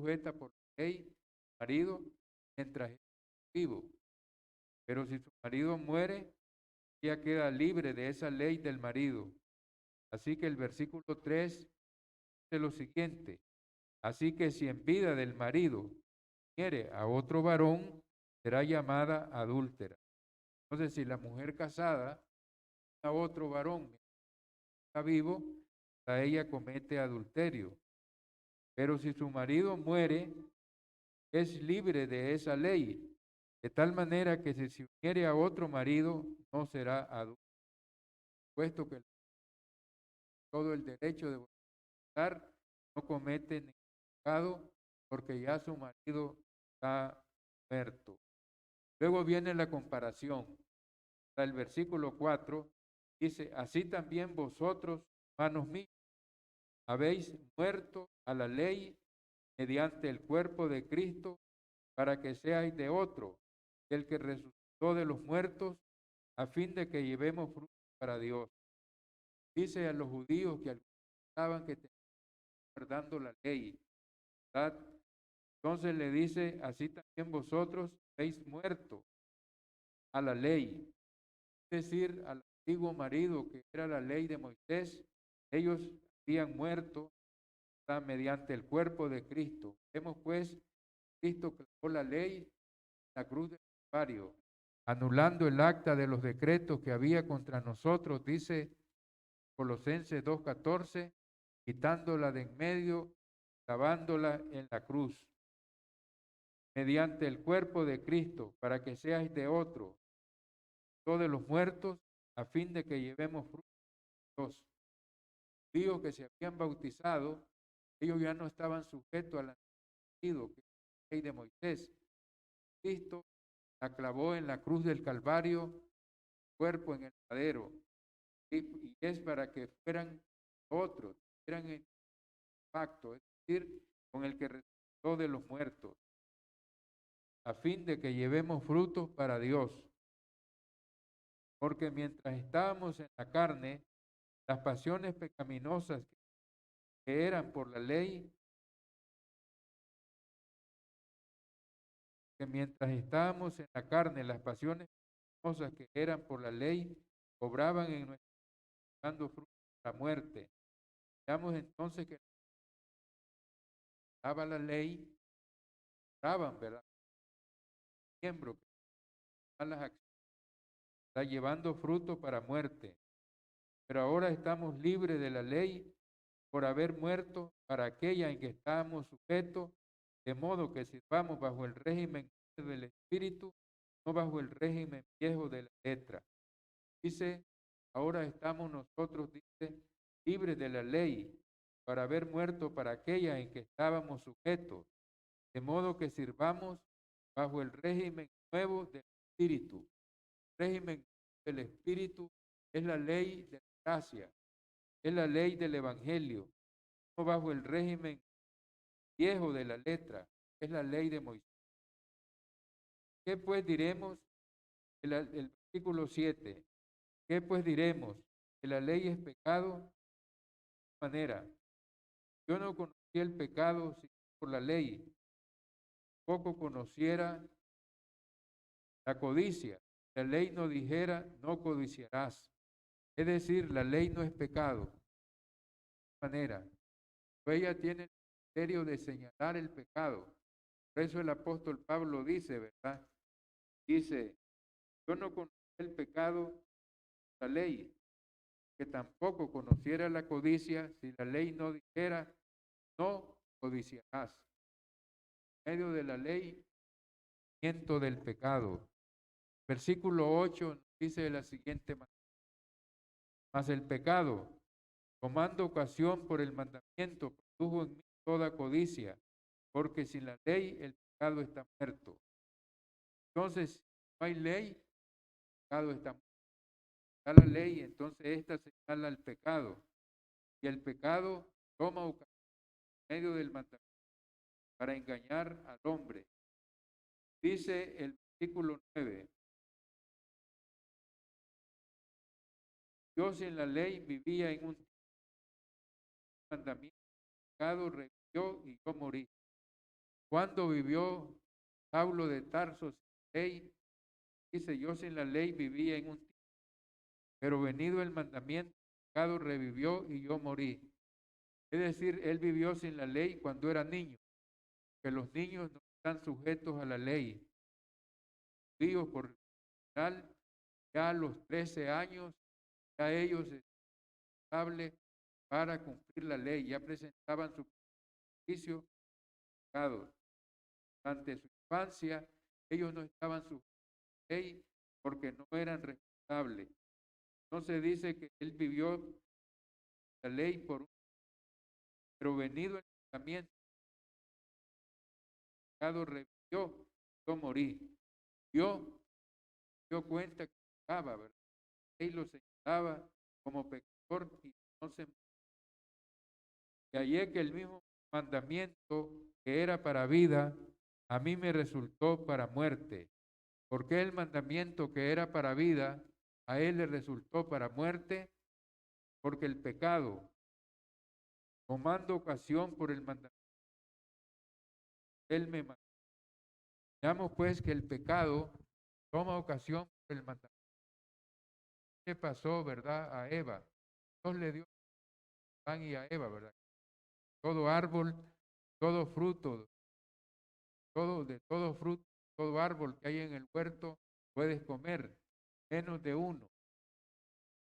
sujeta por la ley al marido mientras es vivo. Pero si su marido muere, ella queda libre de esa ley del marido. Así que el versículo 3 dice lo siguiente: así que si en vida del marido quiere a otro varón, será llamada adúltera. Entonces, si la mujer casada a otro varón está vivo, a ella comete adulterio. Pero si su marido muere, es libre de esa ley, de tal manera que si se uniere a otro marido, no será adúltero, puesto que todo el derecho de votar no comete ningún pecado, porque ya su marido está muerto. Luego viene la comparación. El versículo 4 dice: así también vosotros, hermanos míos, habéis muerto a la ley mediante el cuerpo de Cristo, para que seáis de otro, el que resucitó de los muertos, a fin de que llevemos fruto para Dios. Dice a los judíos que pensaban que estaban guardando la ley, ¿verdad? Entonces le dice: así también vosotros habéis muerto a la ley, es decir, al antiguo marido que era la ley de Moisés. Ellos habían muerto, ¿verdad?, mediante el cuerpo de Cristo. Vemos pues, Cristo clavó la ley en la cruz del Calvario, anulando el acta de los decretos que había contra nosotros, dice Colosenses 2:14, quitándola de en medio, clavándola en la cruz, mediante el cuerpo de Cristo, para que seáis de otro, todos los muertos, a fin de que llevemos frutos. Los judíos que se habían bautizado, ellos ya no estaban sujetos al antiguo, que es la ley de Moisés. Cristo la clavó en la cruz del Calvario, cuerpo en el madero, y es para que fueran otros, fueran en pacto, es decir, con el que resucitó de los muertos, a fin de que llevemos frutos para Dios. Porque mientras estábamos en la carne, las pasiones pecaminosas que eran por la ley, que mientras estábamos en la carne, las pasiones pecaminosas que eran por la ley, obraban en nuestro dando fruto a la muerte. Veamos entonces que daba la ley, obraban, ¿verdad? Miembro, malas acciones, está llevando fruto para muerte. Pero ahora estamos libres de la ley por haber muerto para aquella en que estábamos sujetos, de modo que sirvamos bajo el régimen del Espíritu, no bajo el régimen viejo de la letra. Dice, ahora estamos nosotros, dice, libres de la ley para haber muerto para aquella en que estábamos sujetos, de modo que sirvamos bajo el régimen nuevo del Espíritu. El régimen del Espíritu es la ley de la gracia, es la ley del Evangelio, no bajo el régimen viejo de la letra, es la ley de Moisés. ¿Qué pues diremos? El versículo 7. ¿Qué pues diremos? ¿Que la ley es pecado? De manera, yo no conocí el pecado sino por la ley, poco conociera la codicia. La ley no dijera, no codiciarás. Es decir, la ley no es pecado. De manera, ella tiene el criterio de señalar el pecado. Por eso el apóstol Pablo dice, ¿verdad? Dice, yo no conocí el pecado, la ley, que tampoco conociera la codicia si la ley no dijera, no codiciarás. En medio de la ley, miento del pecado. Versículo 8 dice de la siguiente manera: mas el pecado, tomando ocasión por el mandamiento, produjo en mí toda codicia, porque sin la ley el pecado está muerto. Entonces, si no hay ley, el pecado está muerto. Está la ley, entonces esta señala el pecado. Y el pecado toma ocasión en medio del mandamiento para engañar al hombre. Dice el versículo 9: Dios en la ley vivía en un mandamiento, el pecado revivió y yo morí. Cuando vivió Saulo de Tarso sin ley, dice, yo sin la ley vivía en un tiempo, pero venido el mandamiento, el pecado revivió y yo morí. Es decir, él vivió sin la ley cuando era niño, que los niños no están sujetos a la ley. Judíos por general, ya a los 13 años, ya ellos estaban estables para cumplir la ley, ya presentaban su juicio pecados. Durante su infancia, ellos no estaban sujetos a la ley porque no eran responsables. Entonces dice que él vivió la ley pero venido el mandamiento, el pecado revivió, yo morí. Yo dio cuenta que pecaba, ¿verdad? La ley lo señalaba como pecador y no se. Y hallé que el mismo mandamiento que era para vida, a mí me resultó para muerte. ¿Por qué el mandamiento que era para vida, a él le resultó para muerte? Porque el pecado, tomando ocasión por el mandamiento, él me mató. Veamos pues que el pecado toma ocasión por el mandamiento. ¿Qué pasó, verdad, a Eva? Dios le dio a Adán y a Eva, ¿verdad? Todo árbol, todo fruto, de todo fruto, todo árbol que hay en el huerto, puedes comer, menos de uno.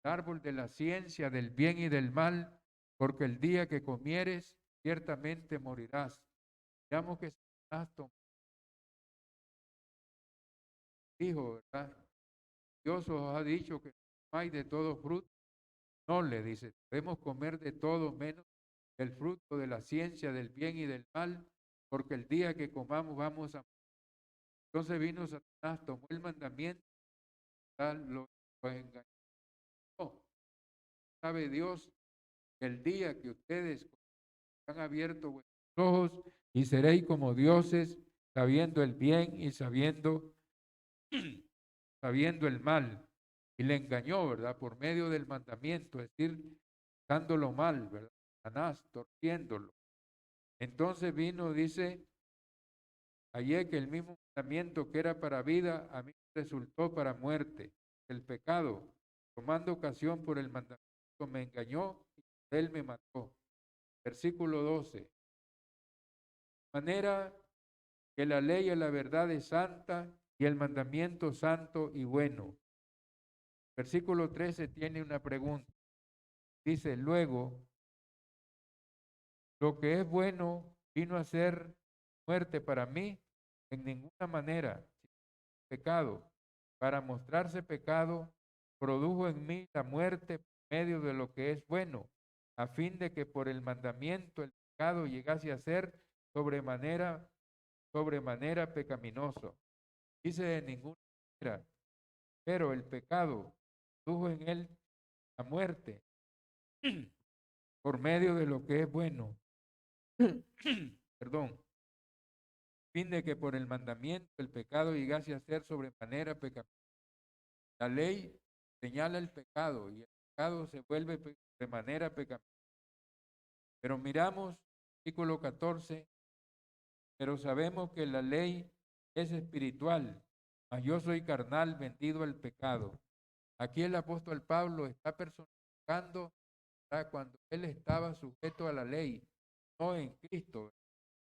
El árbol de la ciencia del bien y del mal, porque el día que comieres, ciertamente morirás. Veamos que Satanás dijo, ¿verdad? Dios os ha dicho que no hay de todo fruto. No, le dice, podemos comer de todo menos el fruto de la ciencia del bien y del mal, porque el día que comamos vamos a. Entonces vino Satanás, tomó el mandamiento, lo engañó. Sabe Dios que el día que ustedes han abierto vuestros ojos y seréis como dioses, sabiendo el bien y sabiendo el mal. Y le engañó, ¿verdad? Por medio del mandamiento, es decir, dándolo mal, ¿verdad? Satanás, torciéndolo. Entonces vino, dice, ayer que el mismo mandamiento que era para vida, a mí resultó para muerte. El pecado, tomando ocasión por el mandamiento, me engañó y él me mató. Versículo 12. De manera que la ley y la verdad es santa y el mandamiento santo y bueno. Versículo 13 tiene una pregunta. Dice, luego, lo que es bueno vino a ser muerte para mí en ninguna manera, pecado. Para mostrarse pecado, produjo en mí la muerte por medio de lo que es bueno, a fin de que por el mandamiento el pecado llegase a ser sobremanera pecaminoso. Dice de ninguna manera, pero el pecado produjo en él la muerte por medio de lo que es bueno. Perdón. Fin de que por el mandamiento el pecado llegase a ser sobremanera pecaminoso. La ley señala el pecado y el pecado se vuelve de manera pecaminosa. Pero miramos, artículo 14, pero sabemos que la ley es espiritual, mas yo soy carnal, vendido al pecado. Aquí el apóstol Pablo está personificando cuando él estaba sujeto a la ley, no en Cristo.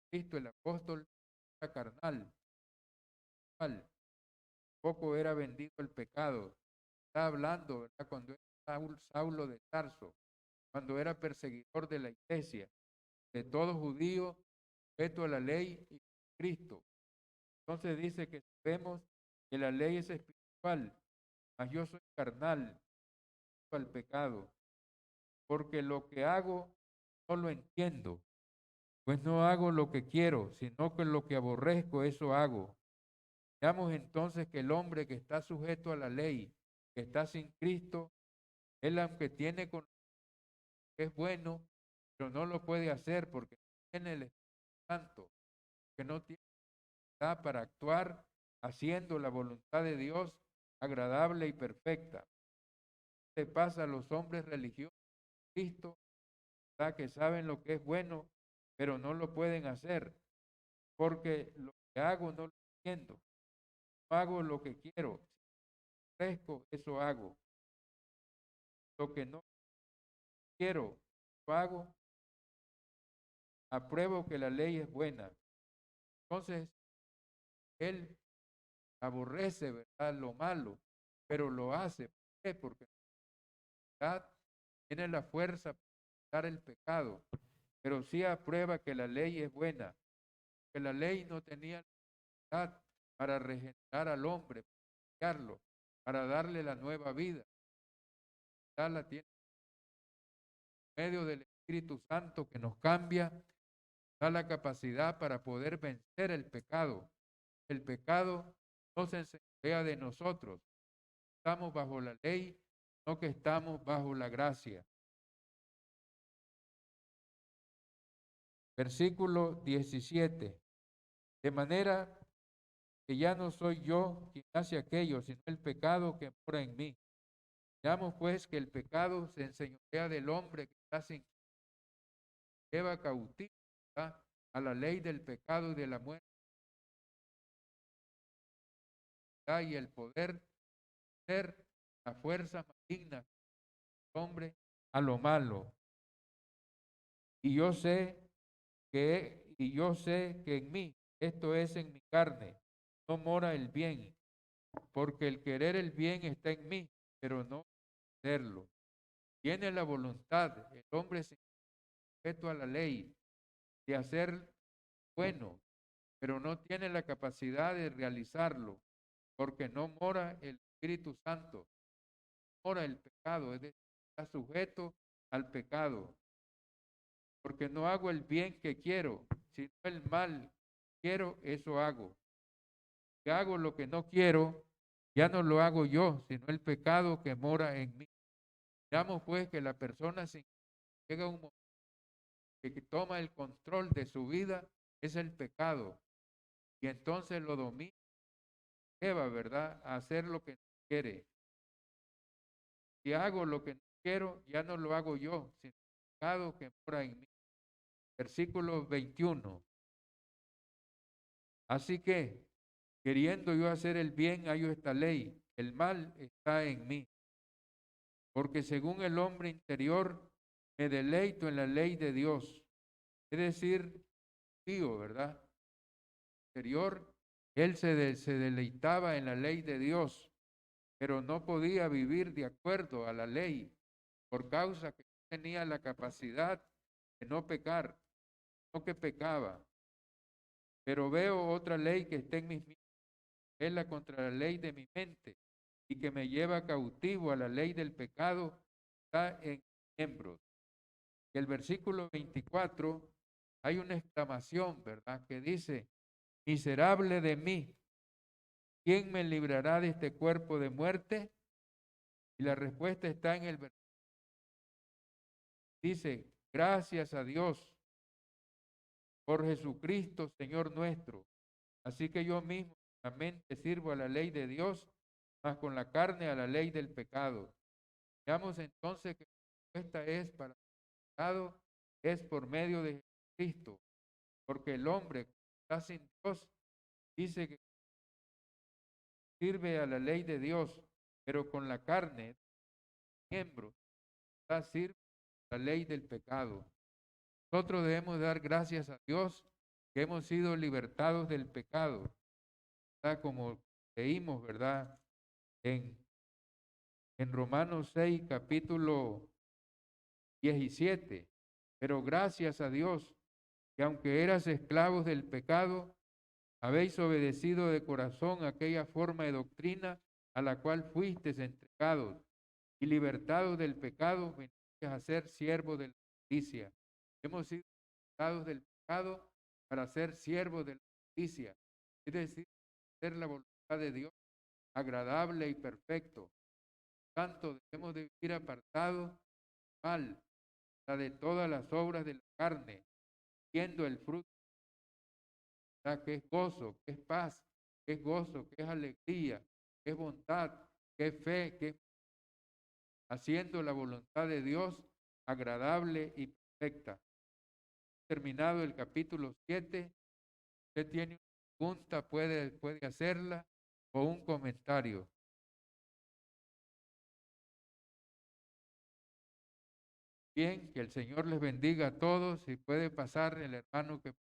Cristo, el apóstol, era carnal, poco era vendido el pecado. Está hablando, ¿verdad? Cuando era Saulo de Tarso, cuando era perseguidor de la iglesia, de todo judío, sujeto a la ley y Cristo. Entonces dice que sabemos que la ley es espiritual, mas yo soy carnal al pecado, porque lo que hago no lo entiendo, pues no hago lo que quiero, sino que lo que aborrezco, eso hago. Veamos entonces que el hombre que está sujeto a la ley, que está sin Cristo, él aunque tiene con que es bueno, pero no lo puede hacer porque no tiene el Espíritu Santo, que no tiene capacidad para actuar haciendo la voluntad de Dios agradable y perfecta. ¿Qué pasa a los hombres religiosos de Cristo, ¿verdad? Que saben lo que es bueno, pero no lo pueden hacer? porque lo que hago no lo entiendo. No hago lo que quiero. Si ofrezco, eso hago. Lo que no quiero, lo hago. Apruebo que la ley es buena. Entonces, él aborrece, ¿verdad?, lo malo, pero lo hace. ¿Por qué? Porque la verdad tiene la fuerza para quitar el pecado, pero sí aprueba que la ley es buena, que la ley no tenía la capacidad para regenerar al hombre, para cambiarlo, para darle la nueva vida. Ya la tiene por medio del Espíritu Santo que nos cambia, da la capacidad para poder vencer el pecado. El pecado no se enseñorea de nosotros. Estamos bajo la ley, no que estamos bajo la gracia. Versículo 17. De manera que ya no soy yo quien hace aquello, sino el pecado que mora en mí. Veamos pues que el pecado se enseñorea del hombre que está sin, lleva cautivo, ¿verdad?, a la ley del pecado y de la muerte, ¿verdad?, y el poder ser la fuerza maligna del hombre a lo malo. Y yo sé que en mí, esto es en mi carne, no mora el bien, porque el querer el bien está en mí, pero no hacerlo. Tiene la voluntad, el hombre se sujeto a la ley de hacer bueno, pero no tiene la capacidad de realizarlo, porque no mora el Espíritu Santo, mora el pecado, es decir, está sujeto al pecado, porque no hago el bien que quiero, sino el mal que quiero, eso hago. Si hago lo que no quiero, ya no lo hago yo, sino el pecado que mora en mí. Veamos pues que la persona sin llega un momento que toma el control de su vida es el pecado y entonces lo domina, lleva, ¿verdad?, a hacer lo que no quiere. Si hago lo que no quiero, ya no lo hago yo, sino el pecado que mora en mí. Versículo 21. Así que, queriendo yo hacer el bien, hallo esta ley, el mal está en mí, porque según el hombre interior me deleito en la ley de Dios, es decir, tío, ¿verdad? Interior, él se deleitaba en la ley de Dios, pero no podía vivir de acuerdo a la ley por causa que no tenía la capacidad de no pecar, no que pecaba. Pero veo otra ley que está en mis miembros, es la contra la ley de mi mente y que me lleva cautivo a la ley del pecado, está en mis miembros. Y el versículo 24 hay una exclamación, ¿verdad?, que dice, miserable de mí, ¿quién me librará de este cuerpo de muerte? Y la respuesta está en el versículo. Dice, gracias a Dios por Jesucristo, Señor nuestro. Así que yo mismo, la mente sirvo a la ley de Dios, mas con la carne a la ley del pecado. Veamos entonces que la respuesta es para el pecado, es por medio de Jesucristo, porque el hombre que está sin Dios dice que sirve a la ley de Dios, pero con la carne, miembro, está sirve a la ley del pecado. Nosotros debemos dar gracias a Dios que hemos sido libertados del pecado, ¿verdad? Como leímos, ¿verdad? En, en Romanos 6, capítulo 17. Pero gracias a Dios que aunque eras esclavos del pecado, habéis obedecido de corazón aquella forma de doctrina a la cual fuisteis entregados y libertados del pecado, veniste a ser siervos de la justicia. Hemos sido libertados del pecado para ser siervos de la justicia, es decir, hacer la voluntad de Dios agradable y perfecto. Por tanto, debemos de vivir apartados mal, la de todas las obras de la carne, viendo el fruto, ¿verdad?, que es gozo, que es paz, que es gozo, que es alegría, que es bondad, que es fe, que es haciendo la voluntad de Dios agradable y perfecta. Terminado el capítulo 7, usted tiene una pregunta, puede hacerla o un comentario. Bien, que el Señor les bendiga a todos y puede pasar el hermano que